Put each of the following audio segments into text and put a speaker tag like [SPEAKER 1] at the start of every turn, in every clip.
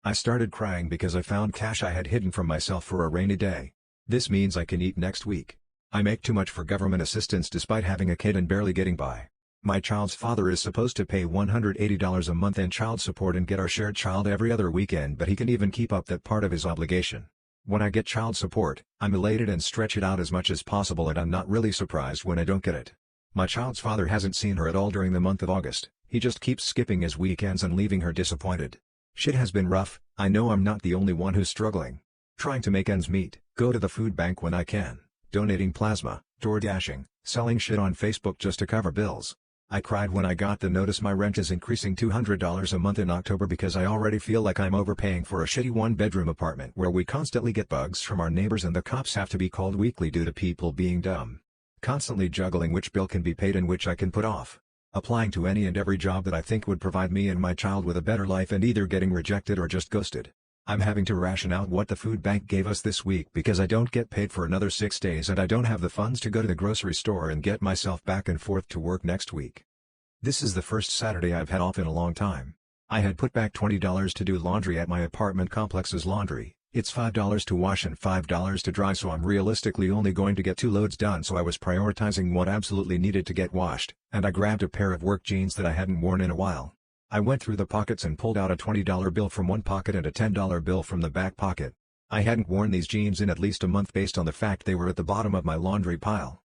[SPEAKER 1] I started crying because I found cash I had hidden from myself for a rainy day. This means I can eat next week. I make too much for government assistance despite having a kid and barely getting by. My child's father is supposed to pay $180 a month in child support and get our shared child every other weekend, but he can even keep up that part of his obligation. When I get child support, I'm elated and stretch it out as much as possible, and I'm not really surprised when I don't get it. My child's father hasn't seen her at all during the month of August. He just keeps skipping his weekends and leaving her disappointed. Shit has been rough. I know I'm not the only one who's struggling. Trying to make ends meet, go to the food bank when I can, donating plasma, door dashing, selling shit on Facebook just to cover bills. I cried when I got the notice my rent is increasing $200 a month in October because I already feel like I'm overpaying for a shitty one-bedroom apartment where we constantly get bugs from our neighbors and the cops have to be called weekly due to people being dumb. Constantly juggling which bill can be paid and which I can put off. Applying to any and every job that I think would provide me and my child with a better life and either getting rejected or just ghosted. I'm having to ration out what the food bank gave us this week because I don't get paid for another 6 days and I don't have the funds to go to the grocery store and get myself back and forth to work next week. This is the first Saturday I've had off in a long time. I had put back $20 to do laundry at my apartment complex's laundry. It's $5 to wash and $5 to dry, so I'm realistically only going to get 2 loads done, so I was prioritizing what absolutely needed to get washed, and I grabbed a pair of work jeans that I hadn't worn in a while. I went through the pockets and pulled out a $20 bill from one pocket and a $10 bill from the back pocket. I hadn't worn these jeans in at least a month based on the fact they were at the bottom of my laundry pile.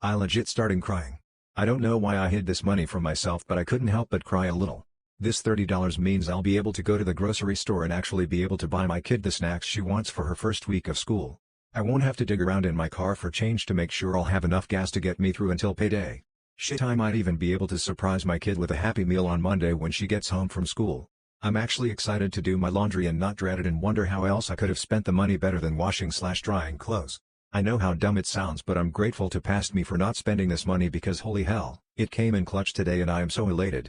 [SPEAKER 1] I legit started crying. I don't know why I hid this money from myself, but I couldn't help but cry a little. This $30 means I'll be able to go to the grocery store and actually be able to buy my kid the snacks she wants for her first week of school. I won't have to dig around in my car for change to make sure I'll have enough gas to get me through until payday. Shit, I might even be able to surprise my kid with a Happy Meal on Monday when she gets home from school. I'm actually excited to do my laundry and not dread it and wonder how else I could have spent the money better than washing/drying clothes. I know how dumb it sounds, but I'm grateful to past me for not spending this money because holy hell, it came in clutch today and I am so elated.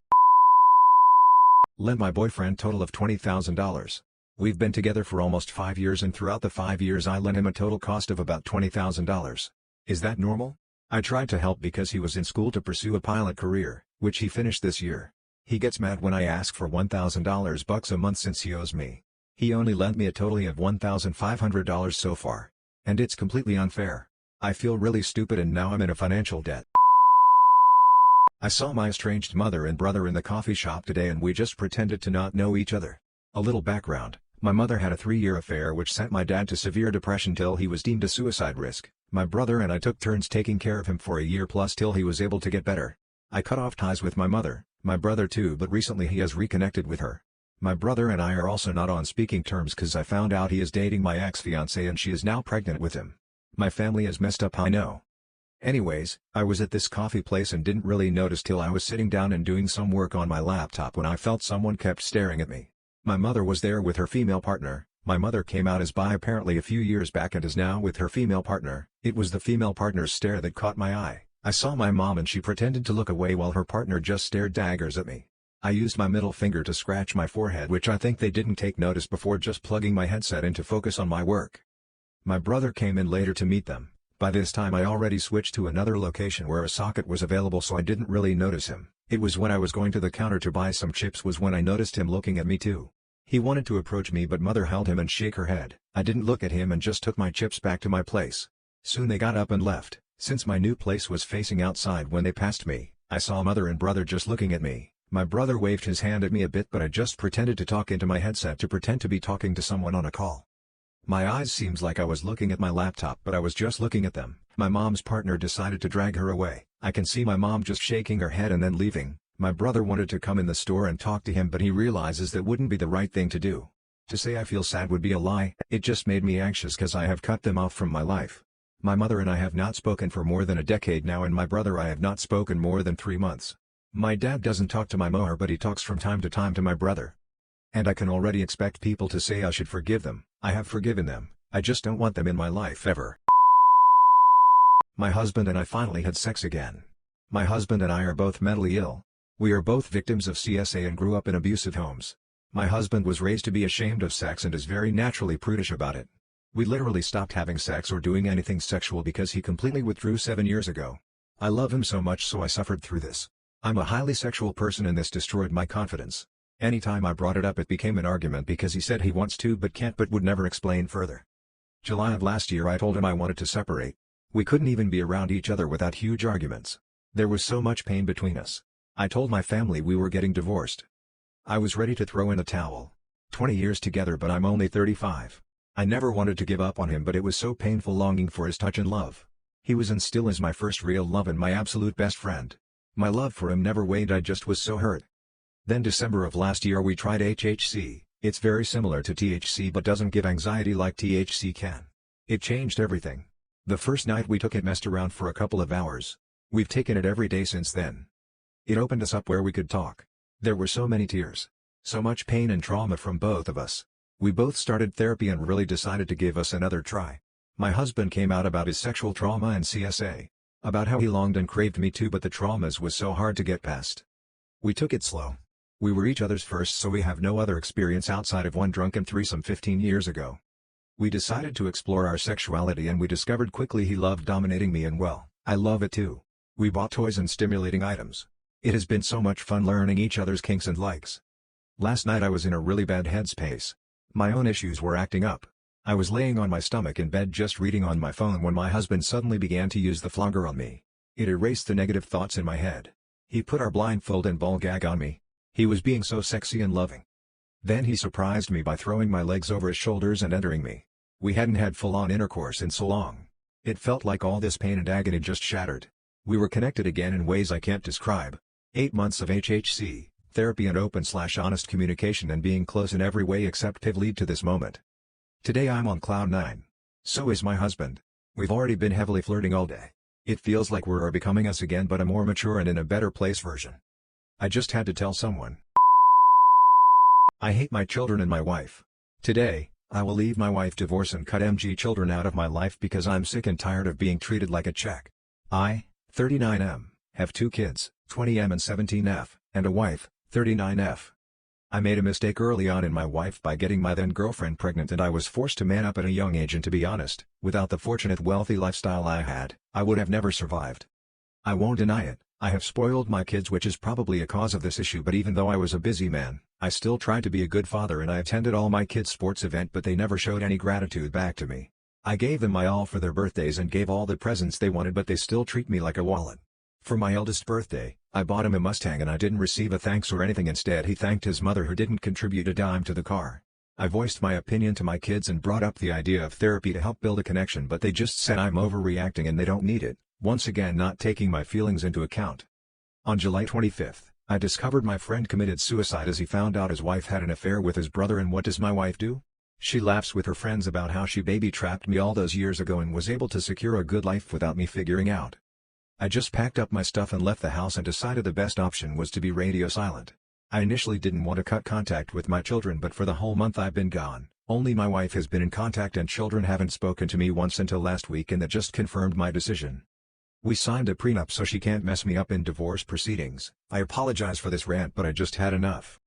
[SPEAKER 1] Lent my boyfriend total of $20,000. We've been together for almost 5 years and throughout the 5 years I lent him a total cost of about $20,000. Is that normal? I tried to help because he was in school to pursue a pilot career, which he finished this year. He gets mad when I ask for $1,000 a month since he owes me. He only lent me a total of $1,500 so far. And it's completely unfair. I feel really stupid and now I'm in a financial debt. I saw my estranged mother and brother in the coffee shop today and we just pretended to not know each other. A little background, my mother had a 3-year affair which sent my dad to severe depression till he was deemed a suicide risk. My brother and I took turns taking care of him for a year plus till he was able to get better. I cut off ties with my mother, my brother too, but recently he has reconnected with her. My brother and I are also not on speaking terms cause I found out he is dating my ex-fiancée and she is now pregnant with him. My family is messed up, I know. Anyways, I was at this coffee place and didn't really notice till I was sitting down and doing some work on my laptop when I felt someone kept staring at me. My mother was there with her female partner. My mother came out as bi apparently a few years back and is now with her female partner. It was the female partner's stare that caught my eye. I saw my mom and she pretended to look away while her partner just stared daggers at me. I used my middle finger to scratch my forehead, which I think they didn't take notice before just plugging my headset in to focus on my work. My brother came in later to meet them. By this time I already switched to another location where a socket was available, so I didn't really notice him. It was when I was going to the counter to buy some chips was when I noticed him looking at me too. He wanted to approach me but mother held him and shook her head. I didn't look at him and just took my chips back to my place. Soon they got up and left. Since my new place was facing outside when they passed me, I saw mother and brother just looking at me. My brother waved his hand at me a bit but I just pretended to talk into my headset to pretend to be talking to someone on a call. My eyes seems like I was looking at my laptop but I was just looking at them. My mom's partner decided to drag her away. I can see my mom just shaking her head and then leaving. My brother wanted to come in the store and talk to him but he realizes that wouldn't be the right thing to do. To say I feel sad would be a lie, it just made me anxious cause I have cut them off from my life. My mother and I have not spoken for more than a decade now and my brother I have not spoken more than 3 months. My dad doesn't talk to my mother but he talks from time to my brother. And I can already expect people to say I should forgive them. I have forgiven them, I just don't want them in my life ever. My husband and I finally had sex again. My husband and I are both mentally ill. We are both victims of CSA and grew up in abusive homes. My husband was raised to be ashamed of sex and is very naturally prudish about it. We literally stopped having sex or doing anything sexual because he completely withdrew 7 years ago. I love him so much so I suffered through this. I'm a highly sexual person and this destroyed my confidence. Anytime I brought it up it became an argument because he said he wants to but can't but would never explain further. July of last year I told him I wanted to separate. We couldn't even be around each other without huge arguments. There was so much pain between us. I told my family we were getting divorced. I was ready to throw in the towel. 20 years together but I'm only 35. I never wanted to give up on him but it was so painful longing for his touch and love. He was and still is my first real love and my absolute best friend. My love for him never waned, I just was so hurt. Then December of last year we tried HHC. It's very similar to THC but doesn't give anxiety like THC can. It changed everything. The first night we took it messed around for a couple of hours. We've taken it every day since then. It opened us up where we could talk. There were so many tears. So much pain and trauma from both of us. We both started therapy and really decided to give us another try. My husband came out about his sexual trauma and CSA. About how he longed and craved me too but the traumas was so hard to get past. We took it slow. We were each other's first so we have no other experience outside of one drunken threesome 15 years ago. We decided to explore our sexuality and we discovered quickly he loved dominating me and well, I love it too. We bought toys and stimulating items. It has been so much fun learning each other's kinks and likes. Last night I was in a really bad headspace. My own issues were acting up. I was laying on my stomach in bed just reading on my phone when my husband suddenly began to use the flogger on me. It erased the negative thoughts in my head. He put our blindfold and ball gag on me. He was being so sexy and loving. Then he surprised me by throwing my legs over his shoulders and entering me. We hadn't had full-on intercourse in so long. It felt like all this pain and agony just shattered. We were connected again in ways I can't describe. 8 months of HHC, therapy and open/honest communication and being close in every way except PIV lead to this moment. Today I'm on cloud 9. So is my husband. We've already been heavily flirting all day. It feels like we're becoming us again but a more mature and in a better place version. I just had to tell someone. I hate my children and my wife. Today, I will leave my wife, divorce and cut MG children out of my life because I'm sick and tired of being treated like a check. I, 39M, have 2 kids, 20M and 17F, and a wife, 39F. I made a mistake early on in my wife by getting my then girlfriend pregnant and I was forced to man up at a young age and to be honest, without the fortunate wealthy lifestyle I had, I would have never survived. I won't deny it, I have spoiled my kids which is probably a cause of this issue but even though I was a busy man, I still tried to be a good father and I attended all my kids' sports event but they never showed any gratitude back to me. I gave them my all for their birthdays and gave all the presents they wanted but they still treat me like a wallet. For my eldest birthday, I bought him a Mustang and I didn't receive a thanks or anything, instead he thanked his mother who didn't contribute a dime to the car. I voiced my opinion to my kids and brought up the idea of therapy to help build a connection but they just said I'm overreacting and they don't need it, once again not taking my feelings into account. On July 25th, I discovered my friend committed suicide as he found out his wife had an affair with his brother and what does my wife do? She laughs with her friends about how she baby-trapped me all those years ago and was able to secure a good life without me figuring out. I just packed up my stuff and left the house and decided the best option was to be radio silent. I initially didn't want to cut contact with my children but for the whole month I've been gone, only my wife has been in contact and children haven't spoken to me once until last week and that just confirmed my decision. We signed a prenup so she can't mess me up in divorce proceedings. I apologize for this rant but I just had enough.